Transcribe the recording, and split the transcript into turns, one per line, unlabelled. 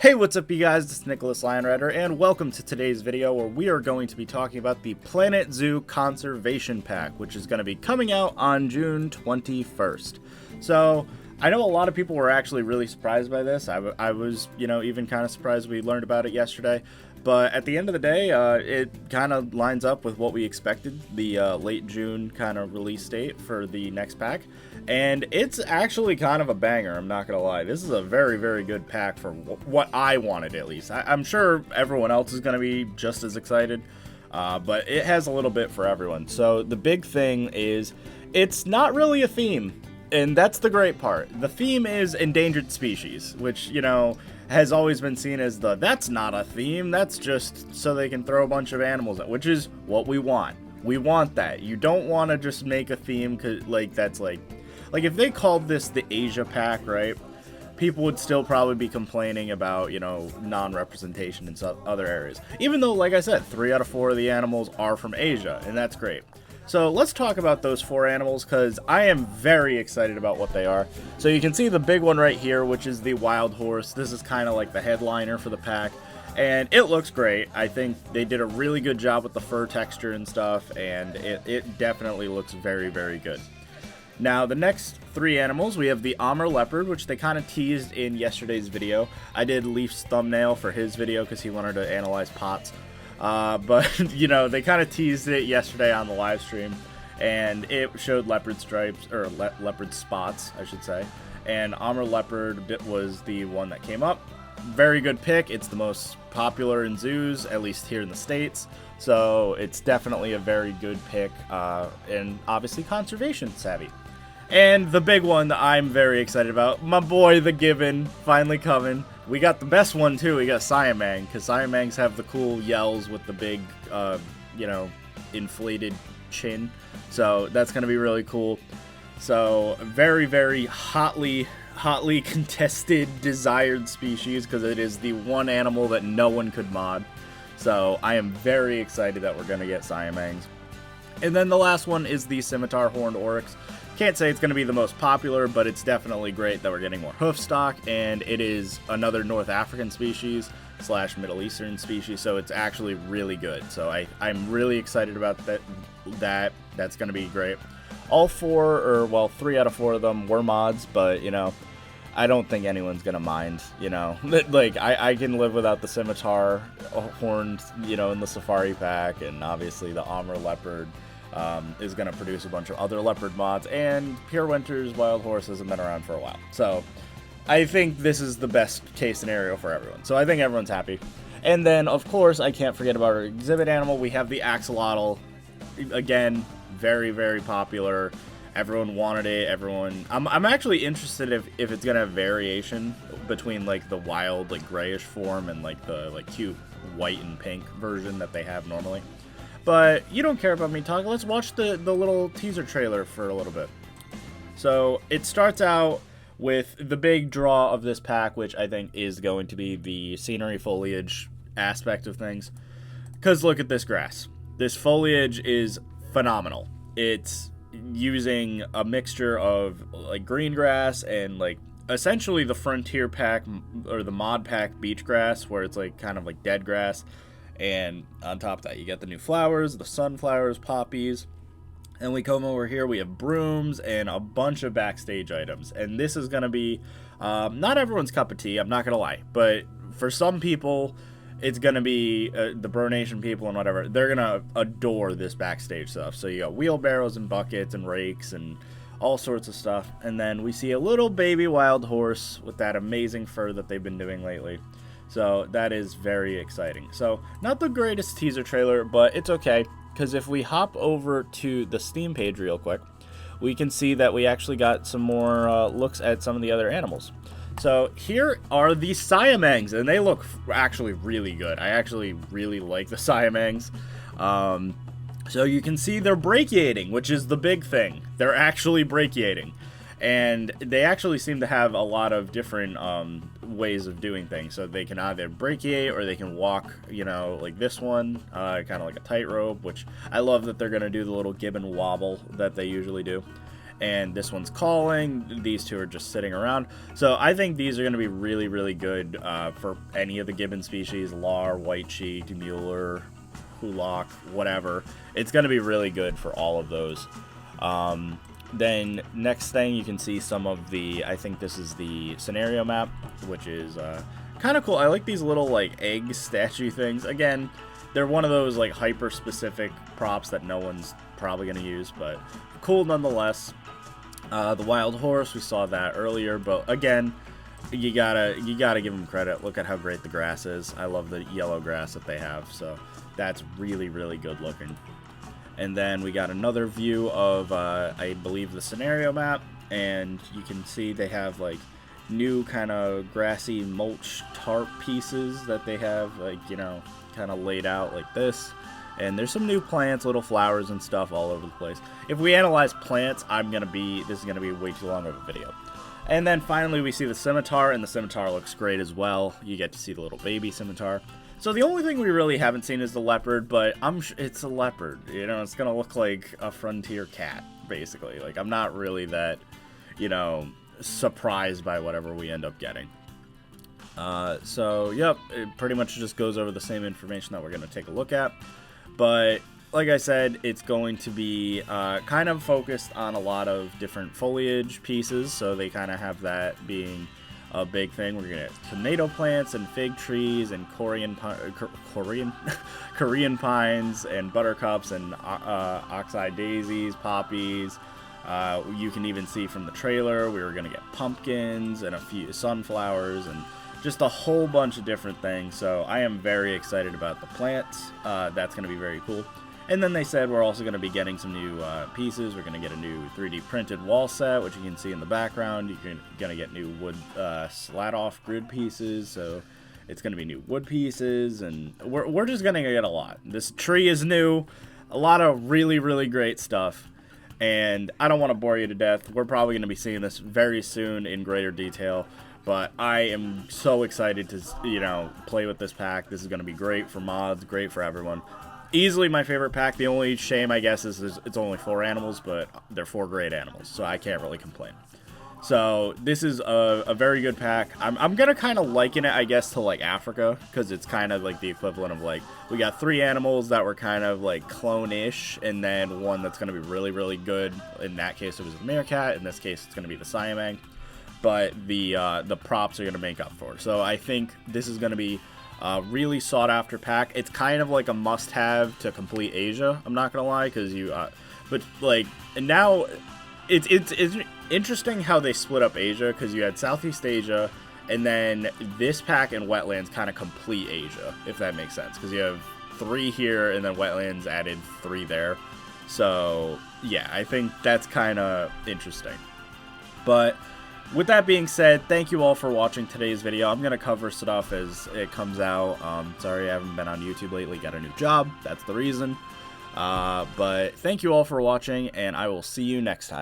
Hey, what's up you guys, this is IAmTheLionRider, and welcome to today's video where we are going to be talking about the Planet Zoo Conservation Pack, which is going to be coming out on June 21st. So, I know a lot of people were actually really surprised by this. I was, even kind of surprised we learned about it yesterday. But at the end of the day, it kind of lines up with what we expected, the late June kind of release date for the next pack. And it's actually kind of a banger, I'm not going to lie. This is a very, very good pack for what I wanted, at least. I'm sure everyone else is going to be just as excited, but it has a little bit for everyone. So the big thing is it's not really a theme. And that's the great part. The theme is endangered species, which, has always been seen as that's not a theme, that's just so they can throw a bunch of animals at, which is what we want. We want that. You don't want to just make a theme, cause, that's like if they called this the Asia pack, right? People would still probably be complaining about, non-representation in some other areas. Even though, like I said, 3 out of 4 of the animals are from Asia, and that's great. So let's talk about those 4 animals because I am very excited about what they are. So you can see the big one right here, which is the wild horse. This is kind of like the headliner for the pack, and it looks great. I think they did a really good job with the fur texture and stuff, and it definitely looks very, very good. Now, the next 3 animals, we have the Amur leopard, which they kind of teased in yesterday's video. I did Leaf's thumbnail for his video because he wanted to analyze pots. But, they kind of teased it yesterday on the live stream, and it showed leopard stripes, or leopard spots, I should say, and Amur leopard was the one that came up. Very good pick. It's the most popular in zoos, at least here in the States, so it's definitely a very good pick, and obviously conservation savvy. And the big one that I'm very excited about, my boy the Gibbon, finally coming. We got the best one too, we got Siamang, because Siamangs have the cool yells with the big, inflated chin. So that's going to be really cool. So very, very hotly contested, desired species, because it is the one animal that no one could mod. So I am very excited that we're going to get Siamangs. And then the last one is the Scimitar Horned Oryx. Can't say it's going to be the most popular, but it's definitely great that we're getting more hoof stock, and it is another North African species / Middle Eastern species, so it's actually really good. So I'm really excited about that. That's going to be great. All 3 out of 4 of them were mods, but, I don't think anyone's going to mind, I can live without the Scimitar Horned, in the Safari pack, and obviously the Amur leopard. Is going to produce a bunch of other leopard mods, and Pure Winter's wild horse hasn't been around for a while. So I think this is the best case scenario for everyone. So I think everyone's happy. And then, of course, I can't forget about our exhibit animal. We have the axolotl. Again, very, very popular. Everyone wanted it. I'm actually interested if it's going to have variation between, the wild, grayish form and, the cute white and pink version that they have normally. But you don't care about me talking. Let's watch the little teaser trailer for a little bit. So it starts out with the big draw of this pack, which I think is going to be the scenery foliage aspect of things. Because look at this grass. This foliage is phenomenal. It's using a mixture of green grass and essentially the frontier pack or the mod pack beach grass, where it's kind of dead grass. And on top of that, you get the new flowers, the sunflowers, poppies. And we come over here, we have brooms and a bunch of backstage items. And this is going to be not everyone's cup of tea, I'm not going to lie. But for some people, it's going to be the Bro Nation people and whatever. They're going to adore this backstage stuff. So you got wheelbarrows and buckets and rakes and all sorts of stuff. And then we see a little baby wild horse with that amazing fur that they've been doing lately. So that is very exciting. So not the greatest teaser trailer, but it's okay, because if we hop over to the Steam page real quick, we can see that we actually got some more looks at some of the other animals. So here are the Siamangs, and they look actually really good. I actually really like the Siamangs. So you can see they're brachiating, which is the big thing. They're actually brachiating. And they actually seem to have a lot of different ways of doing things. So they can either brachiate or they can walk, like this one, kind of like a tightrope, which I love that they're going to do the little gibbon wobble that they usually do. and this one's calling. These two are just sitting around. So I think these are going to be really, really good for any of the gibbon species, Lar, White Cheeked, Mueller, Hulock, whatever. It's going to be really good for all of those. Then next thing, you can see some of the, I think this is the scenario map, which is kind of cool. I like these little like egg statue things. Again, they're one of those like hyper specific props that no one's probably going to use, but cool nonetheless. The wild horse, we saw that earlier, but again, you gotta give them credit. Look at how great the grass is. I love the yellow grass that they have, so that's really, really good looking. And then we got another view of, I believe, the scenario map, and you can see they have like new kind of grassy mulch tarp pieces that they have, like, you know, kind of laid out like this. And there's some new plants, little flowers and stuff all over the place. If we analyze plants, this is gonna be way too long of a video. And then finally we see the scimitar, and the scimitar looks great as well. You get to see the little baby scimitar. So the only thing we really haven't seen is the leopard, but it's a leopard. You know, it's gonna look like a frontier cat, basically. Like, I'm not really that, you know, surprised by whatever we end up getting. So, yep, it pretty much just goes over the same information that we're gonna take a look at. But, like I said, it's going to be kind of focused on a lot of different foliage pieces, so they kind of have that being a big thing. We're gonna get tomato plants and fig trees and Korean pines and buttercups and oxeye daisies, poppies. You can even see from the trailer we were gonna get pumpkins and a few sunflowers and just a whole bunch of different things. So I am very excited about the plants. That's gonna be very cool. And then they said we're also going to be getting some new pieces. We're going to get a new 3D printed wall set, which you can see in the background. You're going to get new wood slat-off grid pieces, so it's going to be new wood pieces, and we're just going to get a lot. This tree is new, a lot of really, really great stuff, and I don't want to bore you to death. We're probably going to be seeing this very soon in greater detail, but I am so excited to, you know, play with this pack. This is going to be great for mods, great for everyone. Easily my favorite pack. The only shame, I guess, is it's only 4 animals, but they're 4 great animals, so I can't really complain. So this is a very good pack. I'm going to kind of liken it, I guess, to like Africa, because it's kind of like the equivalent of like, we got 3 animals that were kind of like clone-ish, and then one that's going to be really, really good. In that case, it was the meerkat. In this case, it's going to be the siamang. But the props are going to make up for it. So I think this is going to be really sought after pack. It's kind of like a must-have to complete Asia. I'm not gonna lie, because but like, and now it's interesting how they split up Asia, because you had Southeast Asia, and then this pack and wetlands kind of complete Asia, if that makes sense, because you have 3 here and then wetlands added 3 there. So yeah, I think that's kind of interesting. But with that being said, thank you all for watching today's video. I'm going to cover stuff as it comes out. Sorry I haven't been on YouTube lately. Got a new job. That's the reason. But thank you all for watching, and I will see you next time.